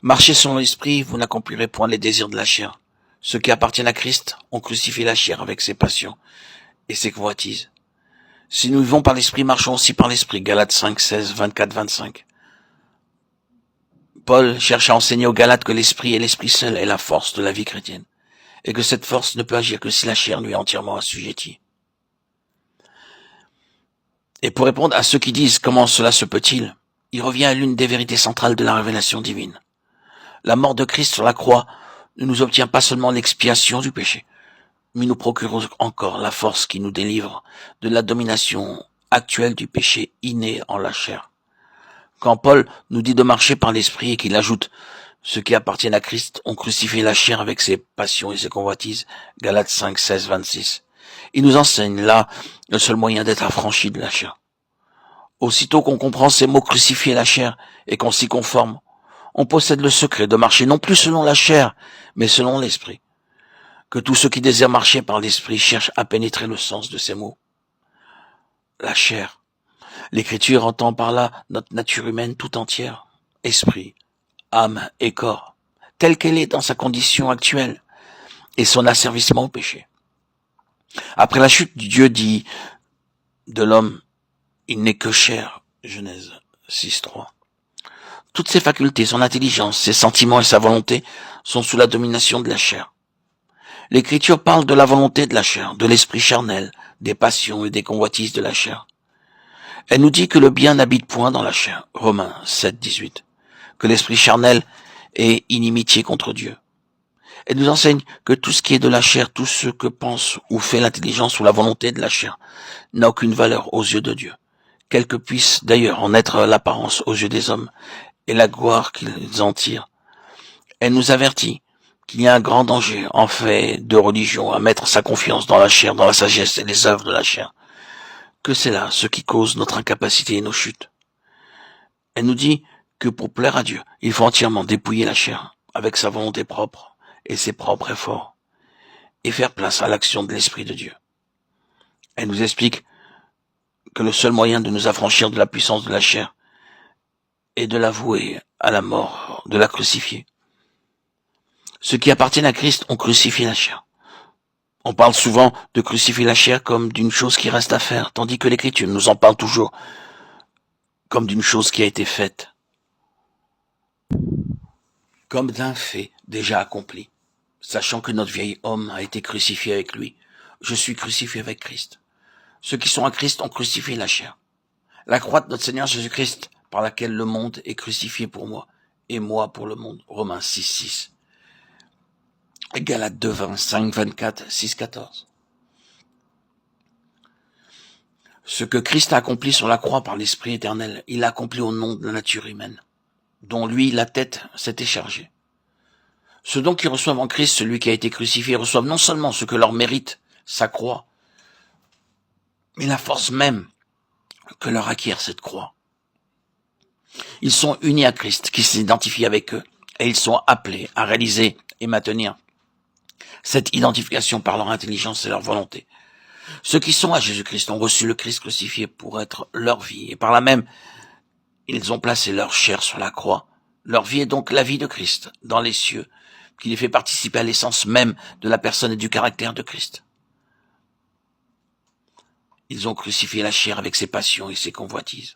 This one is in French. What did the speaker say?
Marchez selon l'esprit, vous n'accomplirez point les désirs de la chair. Ceux qui appartiennent à Christ ont crucifié la chair avec ses passions et ses convoitises. Si nous vivons par l'esprit, marchons aussi par l'esprit. Galates 5, 16, 24, 25. Paul cherche à enseigner aux Galates que l'esprit et l'esprit seul est la force de la vie chrétienne, et que cette force ne peut agir que si la chair lui est entièrement assujettie. Et pour répondre à ceux qui disent comment cela se peut-il, il revient à l'une des vérités centrales de la révélation divine. La mort de Christ sur la croix ne nous obtient pas seulement l'expiation du péché, mais nous procure encore la force qui nous délivre de la domination actuelle du péché inné en la chair. Quand Paul nous dit de marcher par l'esprit et qu'il ajoute « Ceux qui appartiennent à Christ ont crucifié la chair avec ses passions et ses convoitises » Galates 5, 16, 26. Il nous enseigne là le seul moyen d'être affranchi de la chair. Aussitôt qu'on comprend ces mots « crucifier la chair » et qu'on s'y conforme, on possède le secret de marcher non plus selon la chair, mais selon l'esprit. Que tous ceux qui désirent marcher par l'esprit cherchent à pénétrer le sens de ces mots. La chair. L'Écriture entend par là notre nature humaine tout entière, esprit, âme et corps, telle qu'elle est dans sa condition actuelle et son asservissement au péché. Après la chute, Dieu dit de l'homme, il n'est que chair, Genèse 6.3. Toutes ses facultés, son intelligence, ses sentiments et sa volonté sont sous la domination de la chair. L'Écriture parle de la volonté de la chair, de l'esprit charnel, des passions et des convoitises de la chair. Elle nous dit que le bien n'habite point dans la chair, Romains 7, 18, que l'esprit charnel est inimitié contre Dieu. Elle nous enseigne que tout ce qui est de la chair, tout ce que pense ou fait l'intelligence ou la volonté de la chair, n'a aucune valeur aux yeux de Dieu, quelle que puisse d'ailleurs en être l'apparence aux yeux des hommes et la gloire qu'ils en tirent. Elle nous avertit qu'il y a un grand danger en fait de religion à mettre sa confiance dans la chair, dans la sagesse et les œuvres de la chair, que c'est là ce qui cause notre incapacité et nos chutes. Elle nous dit que pour plaire à Dieu, il faut entièrement dépouiller la chair avec sa volonté propre et ses propres efforts, et faire place à l'action de l'Esprit de Dieu. Elle nous explique que le seul moyen de nous affranchir de la puissance de la chair est de la vouer à la mort, de la crucifier. Ceux qui appartiennent à Christ ont crucifié la chair. On parle souvent de crucifier la chair comme d'une chose qui reste à faire, tandis que l'Écriture nous en parle toujours comme d'une chose qui a été faite, comme d'un fait déjà accompli, sachant que notre vieil homme a été crucifié avec lui. Je suis crucifié avec Christ. Ceux qui sont à Christ ont crucifié la chair. La croix de notre Seigneur Jésus-Christ, par laquelle le monde est crucifié pour moi, et moi pour le monde. Romains 6, 6. Galates 2, 25, 24, 6, 14. Ce que Christ a accompli sur la croix par l'Esprit éternel, il l'a accompli au nom de la nature humaine, dont lui, la tête, s'était chargée. Ceux donc qui reçoivent en Christ celui qui a été crucifié reçoivent non seulement ce que leur mérite, sa croix, mais la force même que leur acquiert cette croix. Ils sont unis à Christ, qui s'identifie avec eux, et ils sont appelés à réaliser et maintenir cette identification par leur intelligence et leur volonté. Ceux qui sont à Jésus-Christ ont reçu le Christ crucifié pour être leur vie, et par là même, ils ont placé leur chair sur la croix. Leur vie est donc la vie de Christ, dans les cieux, qui les fait participer à l'essence même de la personne et du caractère de Christ. Ils ont crucifié la chair avec ses passions et ses convoitises.